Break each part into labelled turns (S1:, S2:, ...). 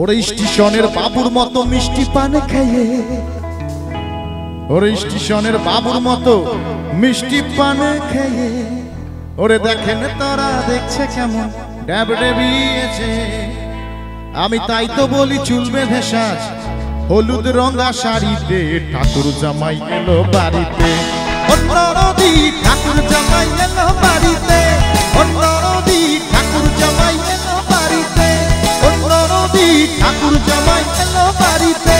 S1: ওরে স্টেশনের বাবুর মতো মিষ্টি পান খেয়ে, ওরে স্টেশনের বাবুর মতো মিষ্টি পান খেয়ে, ওরে দেখেন তারা দেখছে কেমন ড্যাব ডেবিয়েছে। আমি তাই তো বলি চুল বেঁধে সাজ, হলুদ রঙা শাড়িতে, ঠাকুর জামাই এলো বাড়িতে। অন্য নদী ঠাকুর জামাই এলো বাড়িতে, অন্য নদী ঠাকুর জামাই এলো বাড়িতে, অন্য নদী ঠাকুর জামাই এলো বাড়িতে।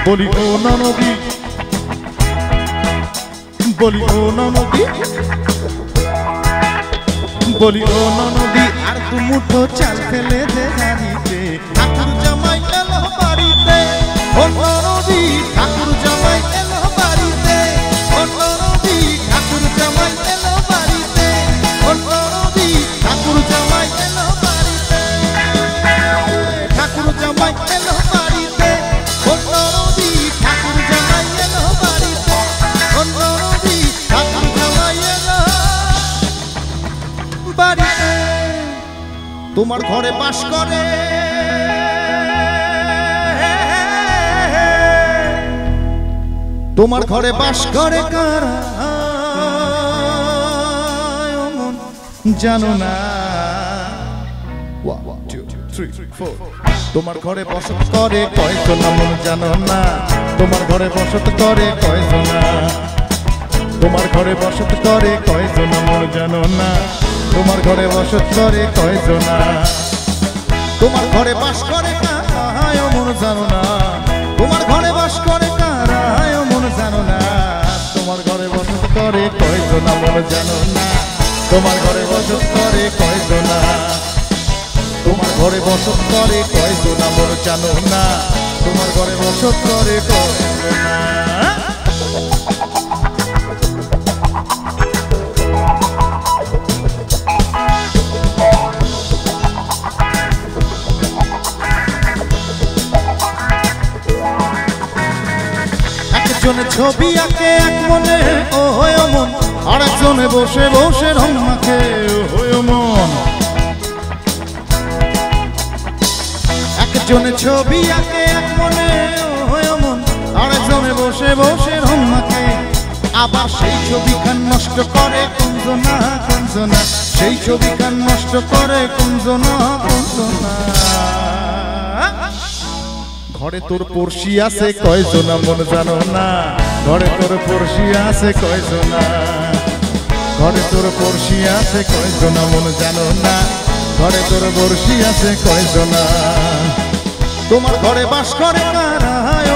S1: বলি ও নদী, বলি ও নদী, বলি ও নদী, আর দু মুঠো চাল ফেলে দে হাড়িতে, ঠাকুর জামাই এলো বাড়িতে। অন্য নদী ঠাকুর জামাই এলো বাড়িতে, অন্য নদী ঠাকুর জামাই এলো বাড়িতে, অন্য নদী ঠাকুর জামাই এলো বাড়িতে, ঠাকুর জামাই এলো বাড়িতে, অন্য নদী ঠাকুর জামাই এলো বাড়িতে, অন্য নদী ঠাকুর জামাই এলো বাড়িতে। তোমার ঘরে বাস করে, তোমার ঘরে বাস করে কারা মন জানো না। তোমার ঘরে বসত করে কয়জন মন জানো না, তোমার ঘরে বসত করে কয়জন, তোমার ঘরে বসত করে কয়জন মন জানো না, তোমার ঘরে বসত করে কয়জন। তোমার ঘরে বাস করে কারা মন জানো না, তোমার ঘরে বাস করে কারা মন জানো না, তোমার ঘরে বসত করে কয়জন মন জানো না, তোমার ঘরে বসত করে কয়জন, তোমার ঘরে বসত করে কয়জন মন জানো না, তোমার ঘরে বসত করে কয়জন। একজনে ছবি আঁকে এক মনে ও হয় মন, আর একজনে বসে বসে রং মাখে ও হয় মন। একজনে ছবি আঁকে এক মনে ও হয় মন, আর একজনে বসে বসে রং মাখে। আবার সেই ছবিখান নষ্ট করে কুঞ্জনা কুঞ্জনা, সেই ছবিখান নষ্ট করে কুঞ্জনা কুঞ্জনা। ঘরে তোর পড়শি আছে কয়জনা মন জানো না, ঘরে তোর পড়শি আছে কয়জনা, ঘরে তোর পড়শি আছে কয়জনা মন জানো না, ঘরে তোর পড়শি আছে কয়জনা। তোমার ঘরে বাস করে কারা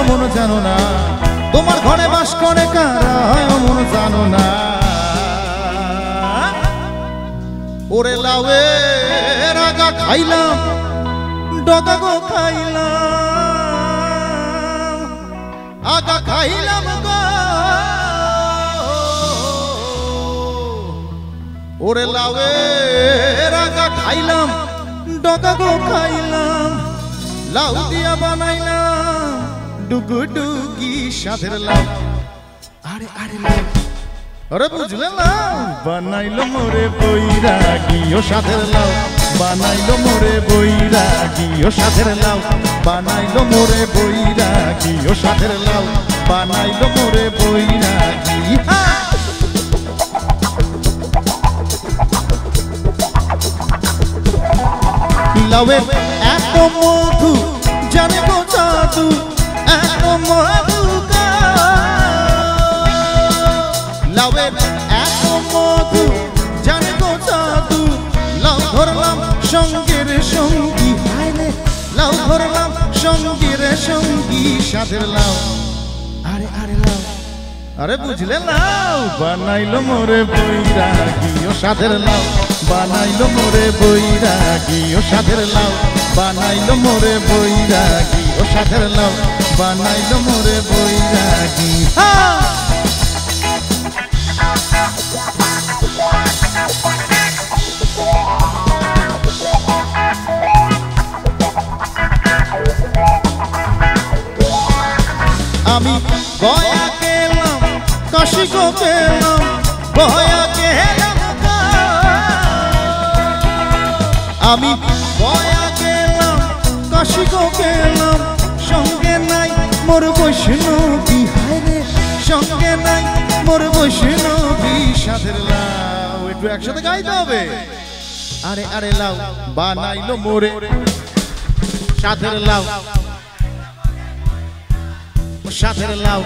S1: মন জানো না, তোমার ঘরে বাস করে কারা মন জানো না। ওরে লাউয়ের আগা খাইলাম, ডগা গো খাইলাম, আগা খাইলাম গো, ওরে লাউয়ের আগা খাইলাম, ডগা গো খাইলাম, লাউ দিয়া বানাইলাম ডুগুডুগি সাধের লাউ। আরে আরে লাউ, আরে বুঝলে লাউ বানাইলো মোরে বৈরাগী ও সাধের লাউ, বানাইলো মোরে বৈরাগী ও সাধের লাউ, বানাইলো মোরে বৈরাগী ও সাধের লাউ, বানাইলো মোরে বৈরাগী। লাউয়ের এত মধু জানে গো জাদু, এত মধু লাউয়ের এত মধু জানে গো জাদু। লাউ ধরলাম সঙ্গের সঙ্গী, লাউ ধরলাম সঙ্গের সঙ্গী সাধের লাউ। আরে আরে লাউ, আরে বুঝলে লাউ বানাইলো মোরে বৈরাগী ও সাধের লাউ, বানাইলো মোরে বৈরাগী ও সাধের লাউ, বানাইলো মোরে বৈরাগী ও সাধের লাউ, বানাইলো মোরে বৈরাগী। আমি গয়া গেলাম, কাশি গো গেলাম, গয়া গেলাম, আমি গয়া গেলাম, সে নবী সাধের লাউ। একটু একসাথে গাইতে হবে। আরে আরে লাউ বানাইলো মোরে সাধের লাউ, সাধের লাউ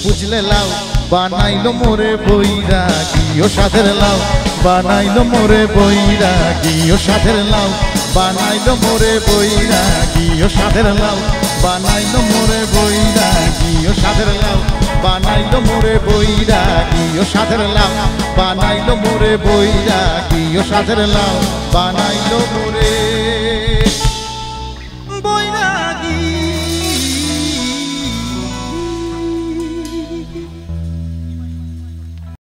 S1: বুঝলে লাউ বানাইলো মোরে বৈরাগী ও সাধের লাউ, বানাইলো মোরে বৈরাগী ও সাধের লাউ, বানাইলো মোরে বৈরাগী ও সাধের লাউ, বানাইলো মোরে বৈরাগী ও সাধের লাউ, বানাইলো মোরে বৈরাগী ও সাধের লাউ, বানাইলো মোরে বৈরাগী ও সাধের লাউ, বানাইলো মোরে